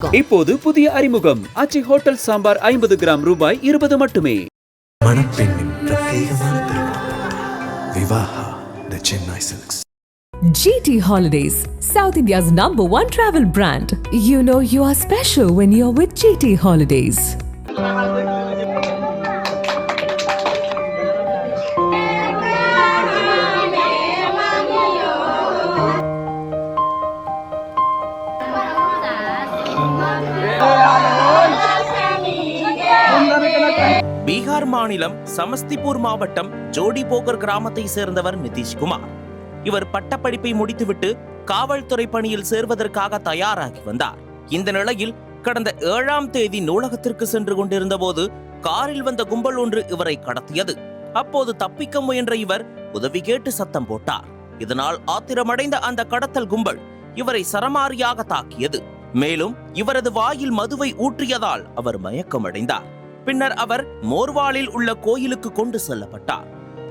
இப்போது புதிய அறிமுகம் ஆச்சி ஹோட்டல் சாம்பார் 50 கிராம் ரூபாய் 20 மட்டுமே. மணப்பெண்ணின் பிரத்யேகமான திருமணம் Vivaha the Chennai silks. GT Holidays, South India's #1 travel brand. You know you are special when you're with GT Holidays. Bihar மாநிலம் சமஸ்திபூர் மாவட்டம் ஜோடிபோகர் கிராமத்தை சேர்ந்தவர் நிதிஷ்குமார். இவர் பட்டப்படிப்பை முடித்துவிட்டு காவல்துறை பணியில் சேர்வதற்காக தயாராகி வந்தார். இந்த நிலையில் கடந்த 7ஆம் தேதி நூலகத்திற்கு சென்று கொண்டிருந்த போது காரில் வந்த கும்பல் ஒன்று இவரை கடத்தியது. அப்போது தப்பிக்க முயன்ற இவர் உதவி கேட்டு சத்தம் போட்டார். இதனால் ஆத்திரமடைந்த அந்த கடத்தல் கும்பல் இவரை சரமாரியாக தாக்கியது. மேலும் இவரது வாயில் மதுவை ஊற்றியதால் அவர் மயக்கமடைந்தார். பின்னர் அவர் மோர்வாலில் உள்ள கோயிலுக்கு கொண்டு செல்லப்பட்டார்.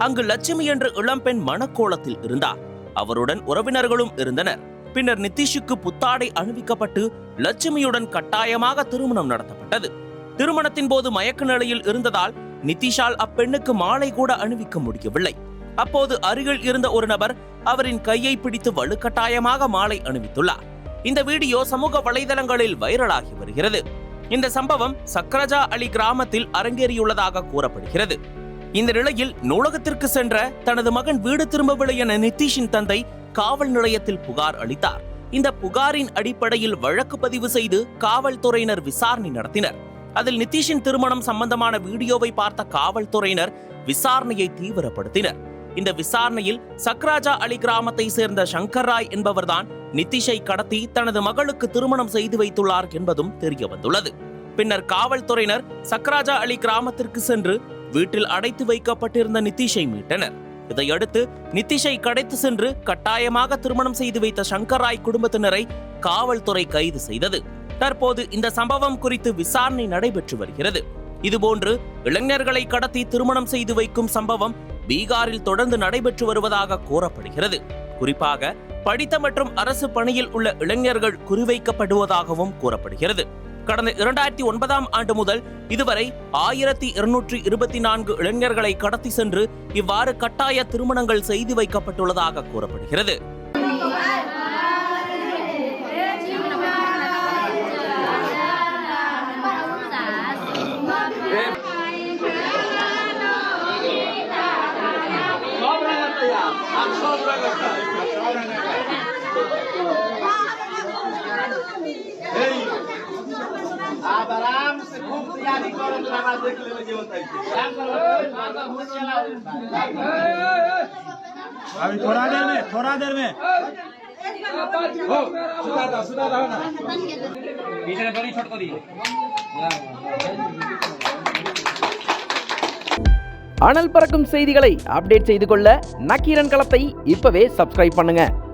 அங்கு லட்சுமி என்ற இளம்பெண் மணக்கோலத்தில் இருந்தார். அவருடன் உறவினர்களும் இருந்தனர். பின்னர் நிதிஷுக்கு புத்தாடை அணிவிக்கப்பட்டு லட்சுமியுடன் கட்டாயமாக திருமணம் நடத்தப்பட்டது. திருமணத்தின் போது மயக்க நிலையில் இருந்ததால் நிதிஷால் அப்பெண்ணுக்கு மாலை கூட அணிவிக்க முடியவில்லை. அப்போது அருகில் இருந்த ஒரு நபர் அவரின் கையை பிடித்து வலுக்கட்டாயமாக மாலை அணிவித்துள்ளார். இந்த வீடியோ சமூக வலைதளங்களில் வைரலாகி வருகிறது. இந்த சம்பவம் சக்ரஜா அலி கிராமத்தில் அரங்கேறியுள்ளதாக கூறப்படுகிறது. இந்த நிலையில் நூலகத்திற்கு சென்ற தனது மகன் வீடு திரும்பவில்லை என நிதிஷின் தந்தை காவல் நிலையத்தில் புகார் அளித்தார். இந்த புகாரின் அடிப்படையில் வழக்கு பதிவு செய்து காவல்துறையினர் விசாரணை நடத்தினர். அதில் நிதிஷின் திருமணம் சம்பந்தமான வீடியோவை பார்த்த காவல்துறையினர் விசாரணையை தீவிரப்படுத்தினர். இந்த விசாரணையில் சக்ராஜா அலி கிராமத்தை சேர்ந்த சங்கர் ராய் என்பவர்தான் நிதிஷை கடத்தி தனது மகளுக்கு திருமணம் செய்து வைத்துள்ளார் என்பதும் தெரிய வந்துள்ளது. பின்னர் காவல்துறையினர் சக்ராஜா அலி கிராமத்திற்கு சென்று வீட்டில் அடைத்து வைக்கப்பட்டிருந்த நிதிஷை மீட்டனர். இதையடுத்து நிதிஷை கடத்தி சென்று கட்டாயமாக திருமணம் செய்து வைத்த சங்கர் ராய் குடும்பத்தினரை காவல்துறை கைது செய்தது. தற்போது இந்த சம்பவம் குறித்து விசாரணை நடைபெற்று வருகிறது. இதுபோன்று இளைஞர்களை கடத்தி திருமணம் செய்து வைக்கும் சம்பவம் பீகாரில் தொடர்ந்து நடைபெற்று வருவதாக கூறப்படுகிறது. குறிப்பாக படித்த மற்றும் அரசு பணியில் உள்ள இளைஞர்கள் குறிவைக்கப்படுவதாகவும் கூறப்படுகிறது. கடந்த 2009ஆம் ஆண்டு முதல் இதுவரை 1224 இளைஞர்களை கடத்தி சென்று இவ்வாறு கட்டாய திருமணங்கள் செய்து வைக்கப்பட்டுள்ளதாக கூறப்படுகிறது. आराम से खूब तैयारी करो तो आवाज देख ले जे होता है अभी थोड़ा देर में हो सुधा रहो ना पीछे बड़ी छोड़ को दी அனல் பறக்கும் செய்திகளை அப்டேட் செய்து கொள்ள நக்கீரன் களத்தை இப்பவே சப்ஸ்கிரைப் பண்ணுங்க.